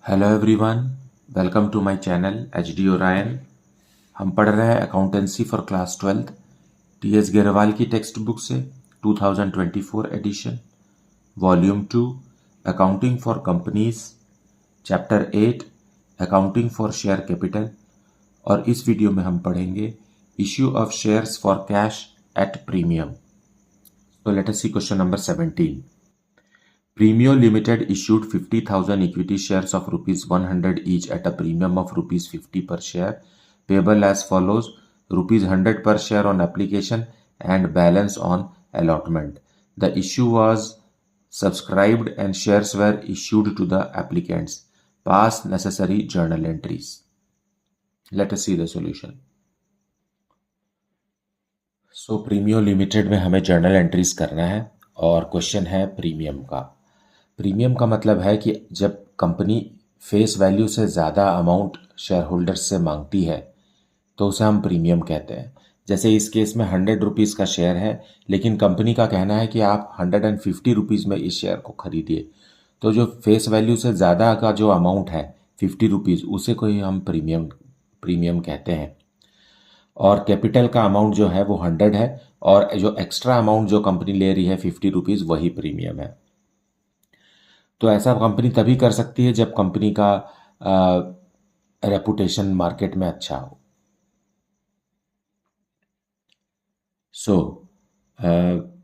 Hello everyone, welcome to my channel H D Orion. हम पढ़ रहे हैं accountancy for class 12 T S Grewal की टेक्स्ट बुक से 2024 edition, volume 2, accounting for companies, chapter 8, accounting for share capital. और इस video में हम पढ़ेंगे issue of shares for cash at premium. तो let us see question number 17। Premio Limited issued 50,000 equity shares of rupees 100 each at a premium of rupees 50 per share, payable as follows: rupees 100 per share on application and balance on allotment. The issue was subscribed and shares were issued to the applicants. Pass necessary journal entries. Let us see the solution. Premio limited में हमें journal entries करना है और question है premium का। Premium का मतलब है कि जब कंपनी फेस वैल्यू से ज़्यादा अमाउंट शेयर होल्डर्स से मांगती है तो उसे हम प्रीमियम कहते हैं। जैसे इस केस में 100 रुपीज़ का शेयर है, लेकिन कंपनी का कहना है कि आप 150 रुपीज़ में इस शेयर को खरीदिए, तो जो फेस वैल्यू से ज़्यादा का जो अमाउंट है 50 रुपीज़, उसे कोई हम प्रीमियम कहते हैं। और कैपिटल का अमाउंट जो है वो 100 है, और जो एक्स्ट्रा अमाउंट जो कंपनी ले रही है 50 रुपीज़, वही प्रीमियम है। तो ऐसा कंपनी तभी कर सकती है जब कंपनी का रेपुटेशन मार्केट में अच्छा हो।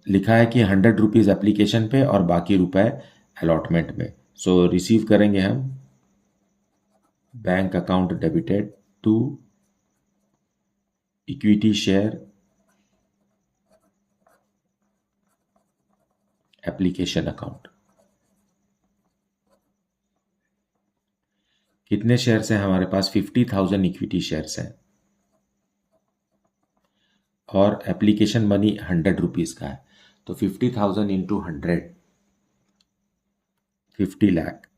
लिखा है कि 100 रुपीज़ एप्लीकेशन पे और बाकी रुपए अलॉटमेंट में। रिसीव करेंगे हम bank account debited to equity share application account. कितने शेयर्स हैं हमारे पास? 50,000 इक्विटी शेयर्स हैं और एप्लीकेशन मनी 100 रुपीज़ का है। तो 50,000 इंटू 100, 50 लाख।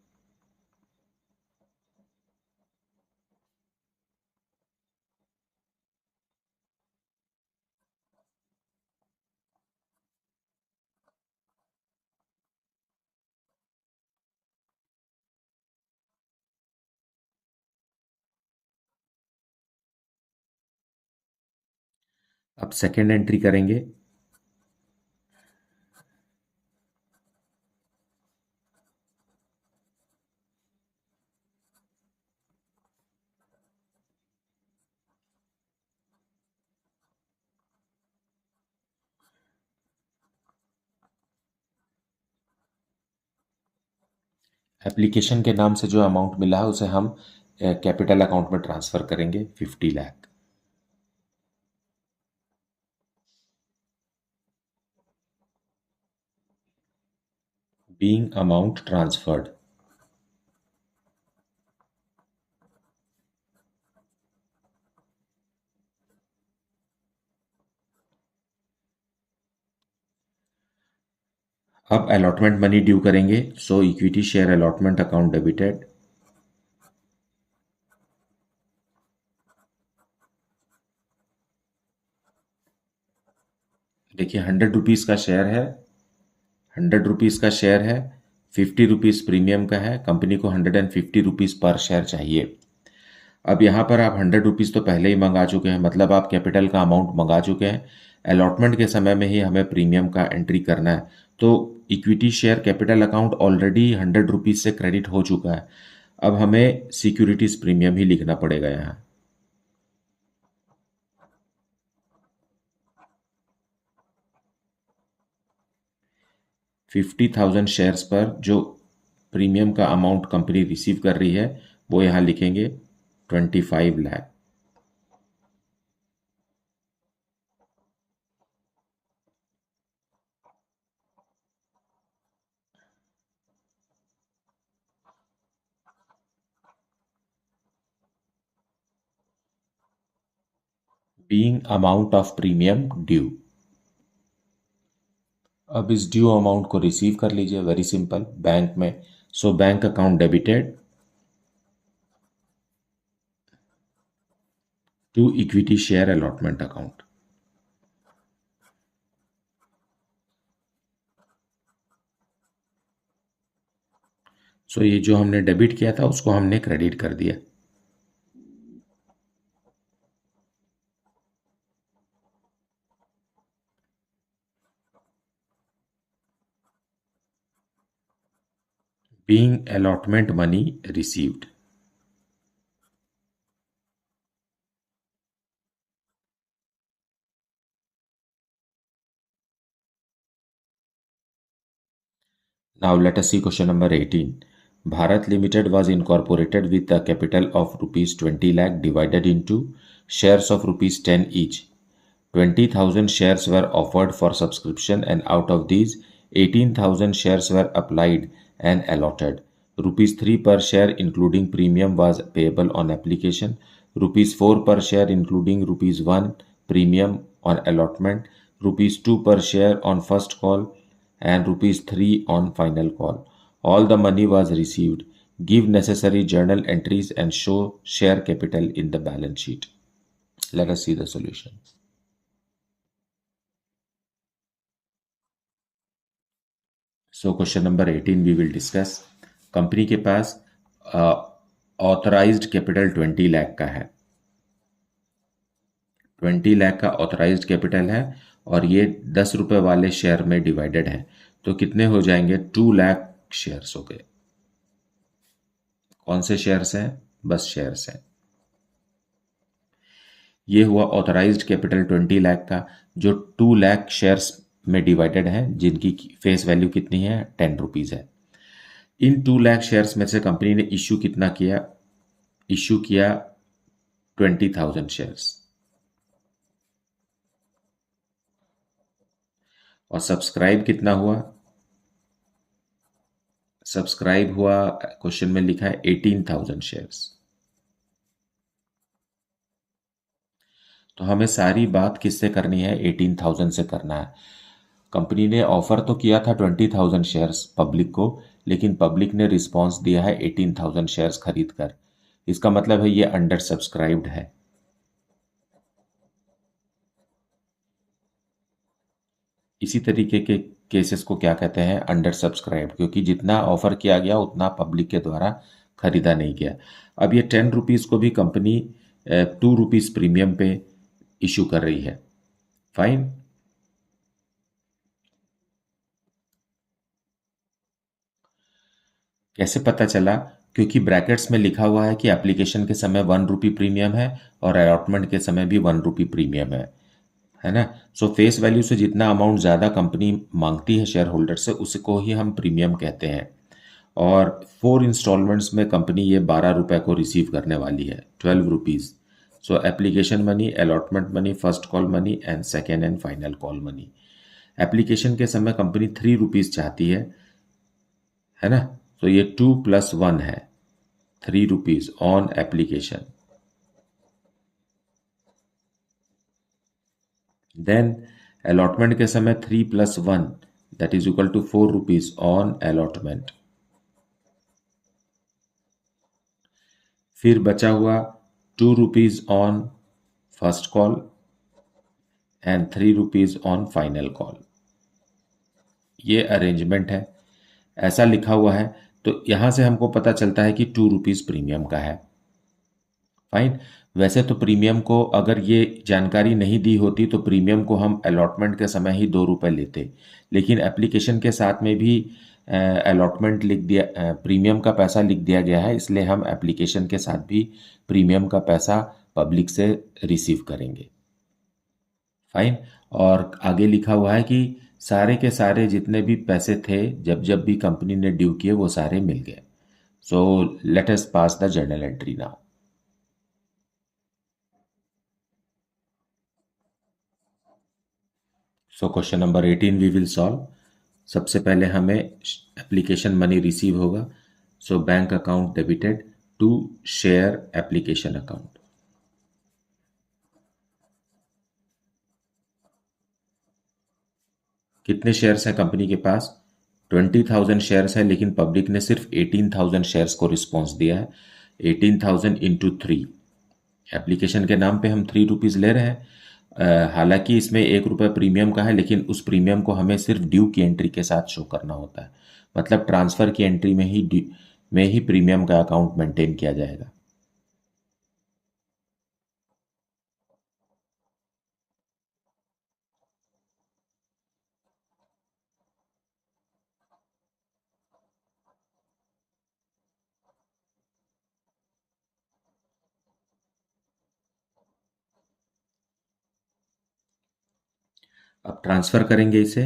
अब सेकेंड एंट्री करेंगे। एप्लीकेशन के नाम से जो अमाउंट मिला है उसे हम कैपिटल अकाउंट में ट्रांसफ़र करेंगे, 50 लाख। Being amount transferred. अब अलॉटमेंट मनी ड्यू करेंगे। Equity share allotment account debited. देखिए 100 रुपीज़ का शेयर है, 100 रुपीज़ का शेयर है, 50 रुपीज़ प्रीमियम का है। कंपनी को 150 रुपीज़ पर शेयर चाहिए। अब यहाँ पर आप 100 रुपीज़ तो पहले ही मंगा चुके हैं, मतलब आप कैपिटल का अमाउंट मंगा चुके हैं। अलॉटमेंट के समय में ही हमें प्रीमियम का एंट्री करना है। तो equity share capital account already 100 rupees से क्रेडिट हो चुका है। अब हमें सिक्योरिटीज प्रीमियम ही लिखना पड़ेगा यहाँ। $50,000 शेयर्स पर जो प्रीमियम का अमाउंट कंपनी रिसीव कर रही है वो यहाँ लिखेंगे 25 lakh. Being amount of premium due. अब इस ड्यू अमाउंट को रिसीव कर लीजिए, वेरी सिंपल, बैंक में। Bank account debited to equity share allotment account. So ये जो हमने डेबिट किया था उसको हमने क्रेडिट कर दिया। being allotment money received. Now let us see question number 18. Bharat Limited was incorporated with a capital of rupees 20 lakh divided into shares of rupees 10 each. 20,000 shares were offered for subscription and out of these 18,000 shares were applied and allotted. Rupees 3 per share including premium was payable on application. Rupees 4 per share including rupees 1 premium on allotment. Rupees 2 per share on first call and rupees 3 on final call. All the money was received. Give necessary journal entries and show share capital in the balance sheet. Let us see the solution. So question number 18 we will discuss. Company के पास authorised capital 20 lakh का है। 20 लाख का authorised capital है और ये 10 रुपए वाले शेयर में डिवाइडेड है, तो कितने हो जाएंगे? 2 लाख शेयर्स हो गए। कौन से शेयर्स हैं? बस शेयर्स हैं। ये हुआ ऑथराइज्ड कैपिटल 20 लाख का, जो 2 लाख शेयर्स में डिवाइडेड है, जिनकी फेस वैल्यू कितनी है? 10 रुपीज़ है। इन 2 लाख शेयर्स में से कंपनी ने इश्यू कितना किया? इश्यू किया 20,000 शेयर्स। और सब्सक्राइब कितना हुआ? सब्सक्राइब हुआ, क्वेश्चन में लिखा है 18,000 शेयर्स। तो हमें सारी बात किससे करनी है? 18,000 से करना है। कंपनी ने ऑफर तो किया था 20,000 शेयर्स पब्लिक को, लेकिन पब्लिक ने रिस्पांस दिया है 18,000 शेयर्स खरीद कर। इसका मतलब है ये अंडर सब्सक्राइब्ड है। इसी तरीके के केसेस को क्या कहते हैं? अंडर सब्सक्राइब्ड, क्योंकि जितना ऑफर किया गया उतना पब्लिक के द्वारा खरीदा नहीं गया। अब ये 10 रुपीज़ को भी कंपनी 2 रुपीज़ प्रीमियम पे इशू कर रही है। फाइन। कैसे पता चला? क्योंकि ब्रैकेट्स में लिखा हुआ है कि एप्लीकेशन के समय 1 रुपी प्रीमियम है और अलॉटमेंट के समय भी 1 रुपी प्रीमियम है ना। सो फेस वैल्यू से जितना अमाउंट ज़्यादा कंपनी मांगती है शेयर होल्डर से, उसको ही हम प्रीमियम कहते हैं। और 4 इंस्टॉलमेंट्स में कंपनी ये 12 रुपये को रिसीव करने वाली है, 12 rupees. So application money, allotment money, first call money and second and final call money. Application के समय कंपनी 3 रुपीज़ चाहती है ना। तो ये 2 + 1 है, 3 rupees on application. Then allotment के समय 3 + 1 that is equal to 4 rupees on allotment. फिर बचा हुआ 2 rupees on first call and 3 rupees on final call. ये अरेंजमेंट है, ऐसा लिखा हुआ है। तो यहाँ से हमको पता चलता है कि 2 रुपीज़ प्रीमियम का है। फाइन। वैसे तो प्रीमियम को अगर ये जानकारी नहीं दी होती तो प्रीमियम को हम अलॉटमेंट के समय ही 2 रुपये लेते, लेकिन एप्लीकेशन के साथ में भी अलॉटमेंट लिख दिया, प्रीमियम का पैसा लिख दिया गया है, इसलिए हम एप्लीकेशन के साथ भी प्रीमियम का पैसा पब्लिक से रिसीव करेंगे। फाइन। और आगे लिखा हुआ है कि सारे के सारे जितने भी पैसे थे जब जब भी कंपनी ने ड्यू किए वो सारे मिल गए। So let us pass the journal entry now. So question number 18 we will solve. सबसे पहले हमें एप्लीकेशन मनी रिसीव होगा। So bank account debited to share application account. कितने शेयर्स हैं कंपनी के पास? 20,000 शेयर्स है, लेकिन पब्लिक ने सिर्फ 18,000 शेयर्स को रिस्पॉन्स दिया है। 18,000 इंटू 3, एप्लीकेशन के नाम पे हम 3 रुपीज़ ले रहे हैं। हालांकि इसमें 1 रुपये प्रीमियम का है, लेकिन उस प्रीमियम को हमें सिर्फ ड्यू की एंट्री के साथ शो करना होता है। मतलब ट्रांसफ़र की एंट्री में ही में ही प्रीमियम का अकाउंट मेंटेन किया जाएगा। अब ट्रांसफर करेंगे इसे।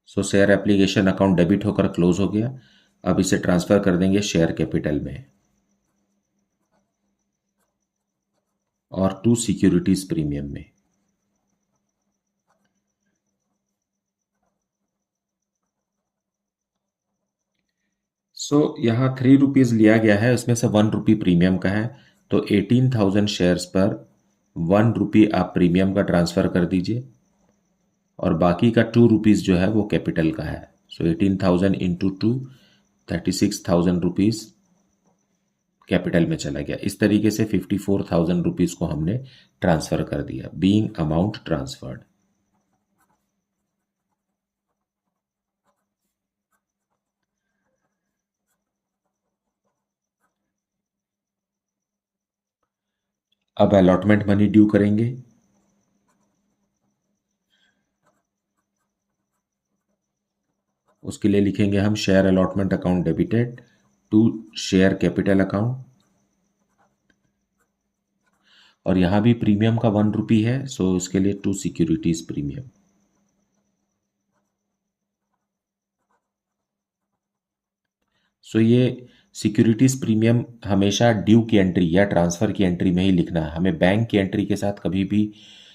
सो शेयर एप्लीकेशन अकाउंट डेबिट होकर क्लोज हो गया। अब इसे ट्रांसफर कर देंगे शेयर कैपिटल में और टू सिक्योरिटीज प्रीमियम में। यहाँ ₹3 लिया गया है, उसमें से ₹1 प्रीमियम का है, तो 18,000 शेयर्स पर ₹1 आप प्रीमियम का ट्रांसफर कर दीजिए और बाकी का ₹2 जो है वो कैपिटल का है। 18,000 इंटू 2, ₹36,000 कैपिटल में चला गया। इस तरीके से ₹54,000 को हमने ट्रांसफर कर दिया, बीइंग अमाउंट ट्रांसफर्ड। अब अलॉटमेंट मनी ड्यू करेंगे। उसके लिए लिखेंगे हम share allotment account debited to share capital account, और यहां भी प्रीमियम का ₹1 है, सो इसके लिए टू सिक्योरिटीज प्रीमियम। ये सिक्योरिटीज प्रीमियम हमेशा ड्यू की एंट्री या ट्रांसफर की एंट्री में ही लिखना है, हमें बैंक की एंट्री के साथ कभी भी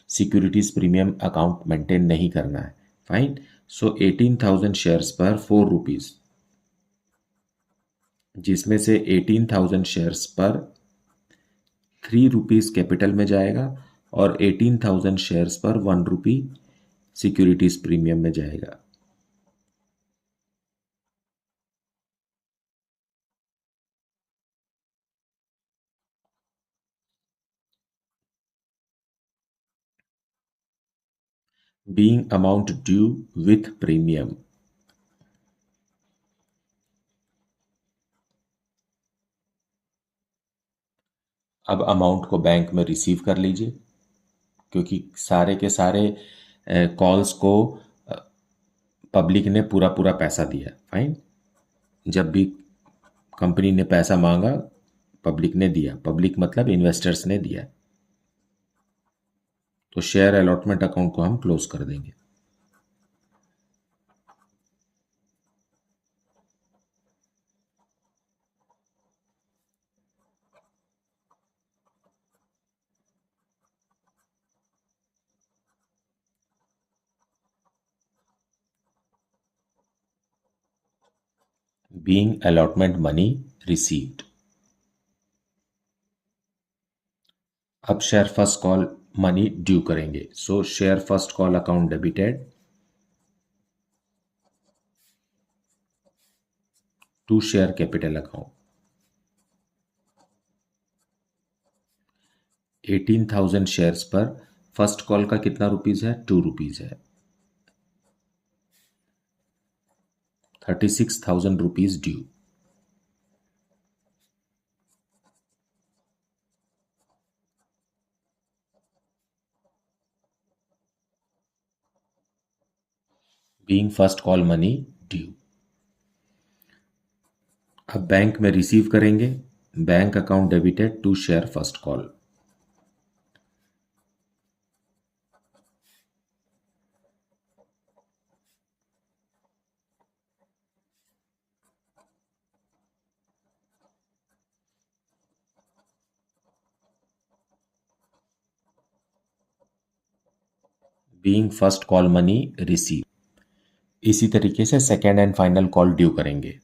सिक्योरिटीज प्रीमियम अकाउंट मेंटेन नहीं करना है। फाइन। 18,000 शेयर्स पर ₹4, जिसमें से 18,000 शेयर्स पर ₹3 कैपिटल में जाएगा और 18,000 शेयर्स पर ₹1 सिक्योरिटीज प्रीमियम में जाएगा। being amount due with premium। अब अमाउंट को बैंक में रिसीव कर लीजिए, क्योंकि सारे के सारे कॉल्स को पब्लिक ने पूरा पूरा पैसा दिया। फाइन। जब भी कंपनी ने पैसा मांगा, पब्लिक ने दिया। पब्लिक मतलब इन्वेस्टर्स ने दिया। तो शेयर अलॉटमेंट अकाउंट को हम क्लोज कर देंगे। being allotment money received। अब share first call money due करेंगे। Share first call account debited to share capital account. 18,000 shares पर फर्स्ट कॉल का कितना रुपीज है? ₹2 है। ₹36,000 due. Being first call money due. अब बैंक में रिसीव करेंगे। Bank account debited to share first call. Being first call money receive. इसी तरीके से second and final call due करेंगे।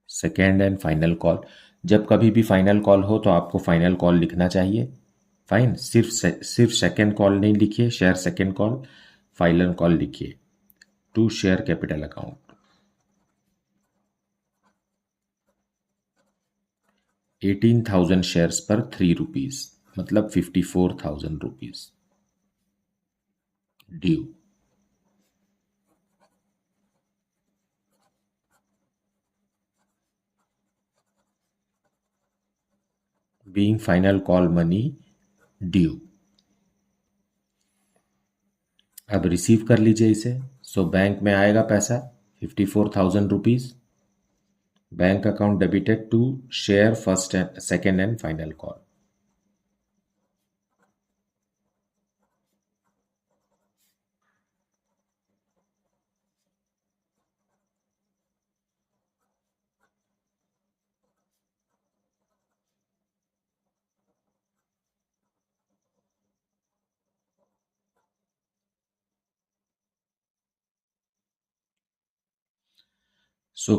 सेकेंड एंड फाइनल कॉल, जब कभी भी फाइनल कॉल हो तो आपको फाइनल कॉल लिखना चाहिए। फाइन। सिर्फ सेकेंड कॉल नहीं लिखिए, share second call, final call लिखिए to share capital account. 18,000 shares पर 3 रुपीज, मतलब 54,000 rupees due. Being final call money due. अब रिसीव कर लीजिए इसे। सो बैंक में आएगा पैसा 54,000 rupees, bank account debited to share first and second and final call.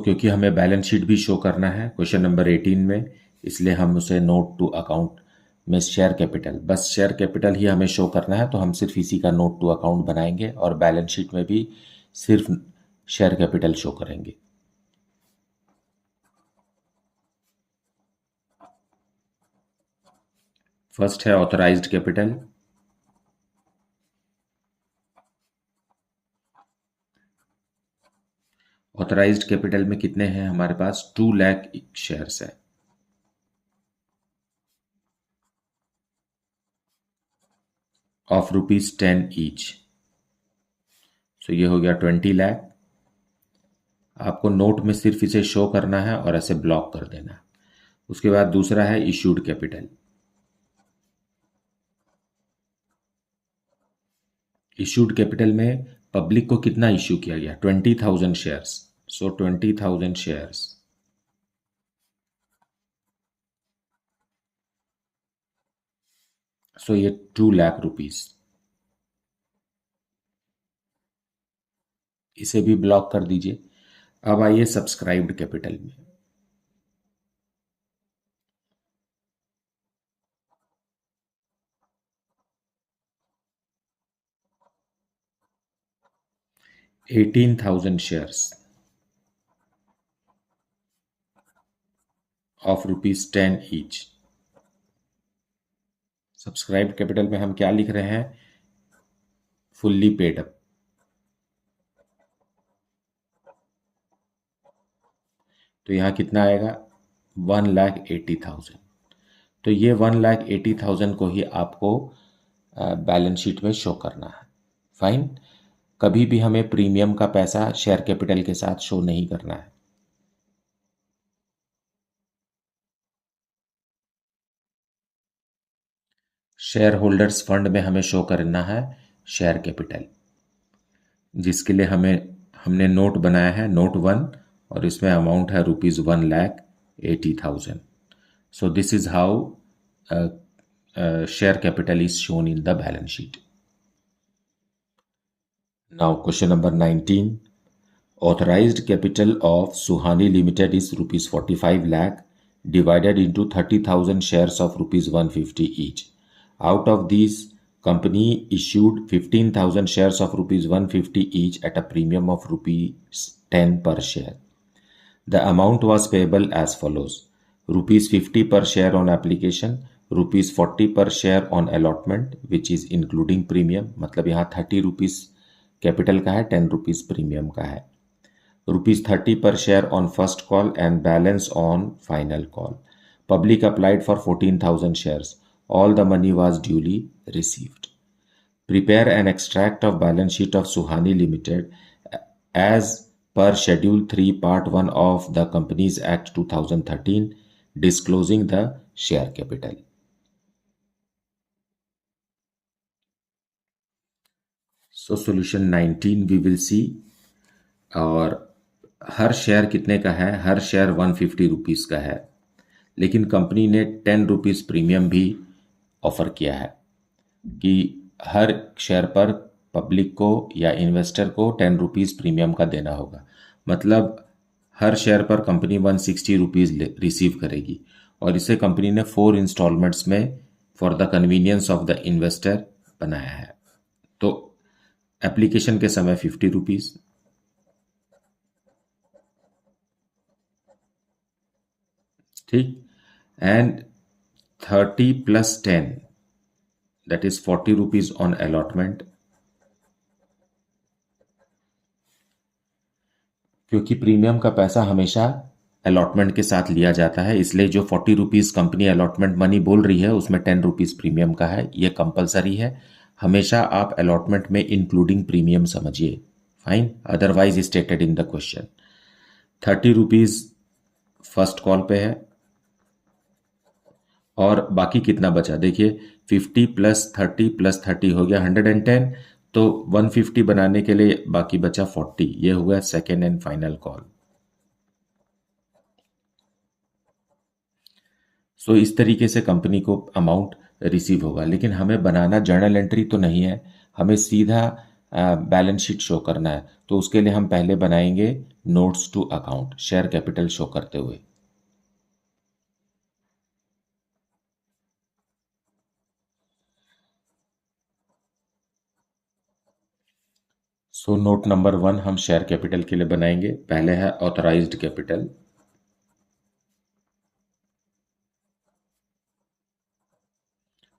क्योंकि हमें बैलेंस शीट भी शो करना है क्वेश्चन नंबर 18 में, इसलिए हम उसे नोट टू अकाउंट में शेयर कैपिटल, बस शेयर कैपिटल ही हमें शो करना है, तो हम सिर्फ इसी का नोट टू अकाउंट बनाएंगे और बैलेंस शीट में भी सिर्फ शेयर कैपिटल शो करेंगे। फर्स्ट है ऑथराइज्ड कैपिटल। ऑथराइज्ड कैपिटल में कितने हैं हमारे पास? 2 लाख शेयर्स है ऑफ ₹10 ईच। सो ये हो गया 20 लाख। आपको नोट में सिर्फ इसे शो करना है और ऐसे ब्लॉक कर देना है। उसके बाद दूसरा है इशूड कैपिटल। इशूड कैपिटल में पब्लिक को कितना इश्यू किया गया? 20,000 शेयर्स। सो 20,000 शेयर्स। सो ये 2 लाख रुपीस, इसे भी ब्लॉक कर दीजिए। अब आइए सब्सक्राइब्ड कैपिटल में। $18,000 shares of ₹10 each. Subscribed capital में हम क्या लिख रहे हैं? Fully paid up. तो यहाँ कितना आएगा? 1,80,000। तो ये 1,80,000 को ही आपको बैलेंस शीट में शो करना है। फाइन। कभी भी हमें प्रीमियम का पैसा शेयर कैपिटल के साथ शो नहीं करना है। शेयर होल्डर्स फंड में हमें शो करना है शेयर कैपिटल, जिसके लिए हमने नोट बनाया है नोट 1, और इसमें अमाउंट है ₹1,80,000। So this is how share capital is shown in the balance sheet. Now question number 19। Authorized capital of Suhani Limited is ₹45 lakh divided into 30,000 shares of ₹150 each. Out of these, company issued 15,000 shares of ₹150 each at a premium of ₹10 per share. The amount was payable as follows: ₹50 per share on application, ₹40 per share on allotment, which is including premium, मतलब यहाँ 30 rupees capital का है, 10 rupees premium का है, ₹30 per share on first call and balance on final call. Public applied for 14,000 shares. All the money was duly received. Prepare an extract of balance sheet of Suhani Limited as per Schedule 3 Part 1 of the Companies Act 2013, disclosing the share capital. So solution 19 we will see. और हर share कितने का है? हर share 150 rupees का है, लेकिन company ने 10 rupees premium भी offer किया है कि हर शेयर पर पब्लिक को या इन्वेस्टर को 10 रुपीज़ प्रीमियम का देना होगा। मतलब हर शेयर पर कंपनी 160 रुपीज़ रिसीव करेगी, और इसे कंपनी ने 4 इंस्टॉलमेंट्स में for the convenience of the investor बनाया है। तो एप्लीकेशन के समय 50 रुपीज़, ठीक, and 30 plus 10, that is 40 rupees on allotment. क्योंकि प्रीमियम का पैसा हमेशा अलॉटमेंट के साथ लिया जाता है, इसलिए जो 40 रुपीज़ कंपनी अलॉटमेंट मनी बोल रही है उसमें 10 रुपीज़ प्रीमियम का है। ये कंपलसरी है, हमेशा आप अलॉटमेंट में इंक्लूडिंग प्रीमियम समझिए। Fine, otherwise stated in the question. 30 rupees first call पे है और बाकी कितना बचा देखिए, 50 प्लस 30 प्लस 30 हो गया 110, तो 150 बनाने के लिए बाकी बचा 40, ये हुआ सेकेंड एंड फाइनल कॉल। सो इस तरीके से कंपनी को अमाउंट रिसीव होगा, लेकिन हमें बनाना जर्नल एंट्री तो नहीं है, हमें सीधा बैलेंस शीट शो करना है। तो उसके लिए हम पहले बनाएंगे notes to account, share capital show करते हुए। सो नोट नंबर 1 हम शेयर कैपिटल के लिए बनाएंगे। पहले है authorised capital.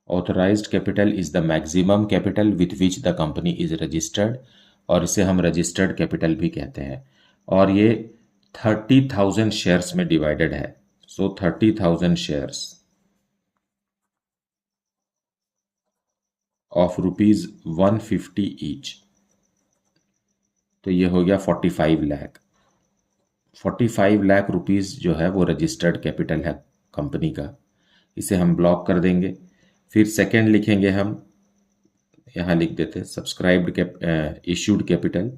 Authorised capital is the maximum capital with which the company is registered, और इसे हम रजिस्टर्ड कैपिटल भी कहते हैं। और ये 30,000 शेयर्स में डिवाइडेड है। सो 30,000 शेयर्स ऑफ रुपीज 150 ईच, तो ये हो गया 45 लाख। 45 लाख रुपीस जो है वो रजिस्टर्ड कैपिटल है कंपनी का, इसे हम ब्लॉक कर देंगे। फिर सेकंड लिखेंगे हम, यहाँ लिख देते हैं सब्सक्राइब्ड इश्यूड कैपिटल।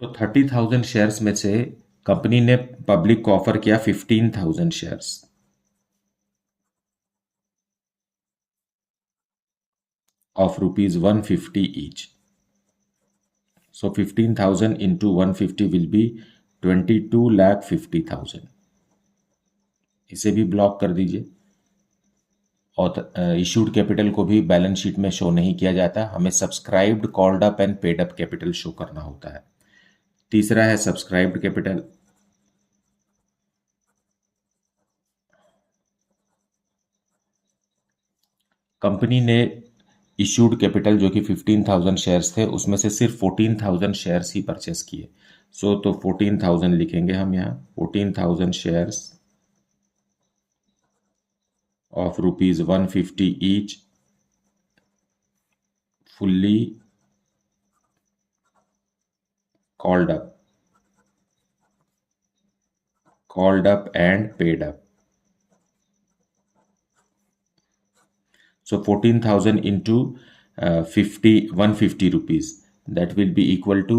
तो 30,000 शेयर्स में से कंपनी ने पब्लिक को ऑफर किया 15,000 shares of rupees 150 each. So 15,000 into 150 will be 22,50,000। इसे भी ब्लॉक कर दीजिए। और इशूड कैपिटल को भी बैलेंस शीट में शो नहीं किया जाता, हमें subscribed, called up and paid up capital show करना होता है। तीसरा है सब्सक्राइब्ड कैपिटल। कंपनी ने इशूड कैपिटल जो कि 15,000 शेयर्स थे उसमें से सिर्फ 14,000 शेयर्स ही परचेस किए। सो तो 14,000 लिखेंगे हम यहाँ, 14,000 shares of rupees 150 each fully called up and paid up. So 14,000 into 150 rupees, that will be equal to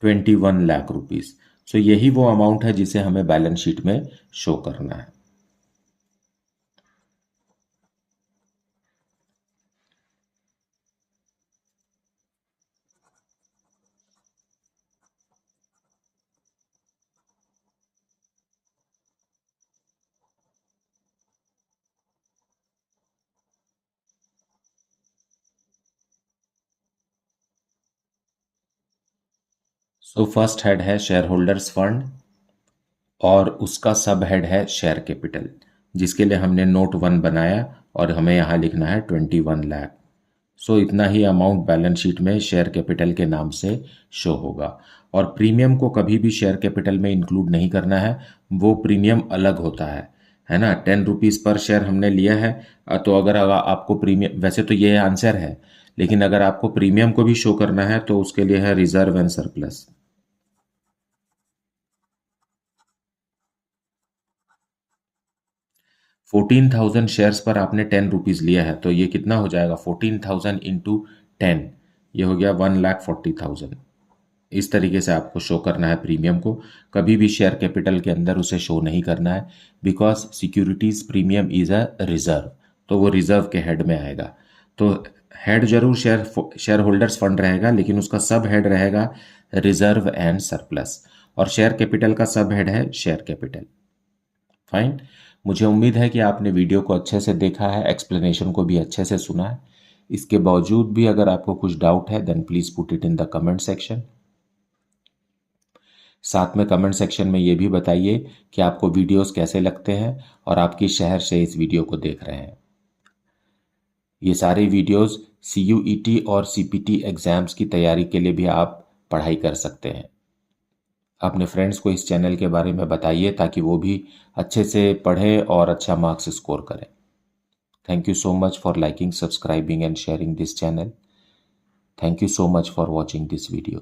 21 lakh rupees. So यही वो अमाउंट है जिसे हमें बैलेंस शीट में शो करना है। सो फर्स्ट हेड है शेयर होल्डर्स फंड और उसका सब हेड है शेयर कैपिटल, जिसके लिए हमने नोट 1 बनाया और हमें यहाँ लिखना है 21 लाख। सो इतना ही अमाउंट बैलेंस शीट में शेयर कैपिटल के नाम से शो होगा। और प्रीमियम को कभी भी शेयर कैपिटल में इंक्लूड नहीं करना है, वो प्रीमियम अलग होता है ना। 10 रुपीज़ पर शेयर हमने लिया है, तो अगर आपको प्रीमियम, वैसे तो ये आंसर है, लेकिन अगर आपको प्रीमियम को भी शो करना है तो उसके लिए है रिजर्व एंड सरप्लस। 14,000 शेयर्स पर आपने 10 रुपीज़ लिया है, तो ये कितना हो जाएगा 14,000 इंटू 10, ये हो गया 1,40,000। इस तरीके से आपको शो करना है प्रीमियम को, कभी भी शेयर कैपिटल के अंदर उसे शो नहीं करना है, because securities premium is a reserve, तो वो रिजर्व के हेड में आएगा। तो हेड जरूर शेयर होल्डर्स फंड रहेगा, लेकिन उसका सब हेड रहेगा रिजर्व एंड सरप्लस, और शेयर कैपिटल का सब हेड है शेयर कैपिटल। फाइन, मुझे उम्मीद है कि आपने वीडियो को अच्छे से देखा है, एक्सप्लेनेशन को भी अच्छे से सुना है। इसके बावजूद भी अगर आपको कुछ डाउट है then please put it in the comment section. साथ में कमेंट सेक्शन में ये भी बताइए कि आपको वीडियोस कैसे लगते हैं और आप किस शहर से इस वीडियो को देख रहे हैं। ये सारे वीडियोस CUET और CPT एग्ज़ाम्स की तैयारी के लिए भी आप पढ़ाई कर सकते हैं। अपने फ्रेंड्स को इस चैनल के बारे में बताइए ताकि वो भी अच्छे से पढ़ें और अच्छा मार्क्स स्कोर करें। Thank you so much for liking, subscribing and sharing this channel. Thank you so much for watching this video.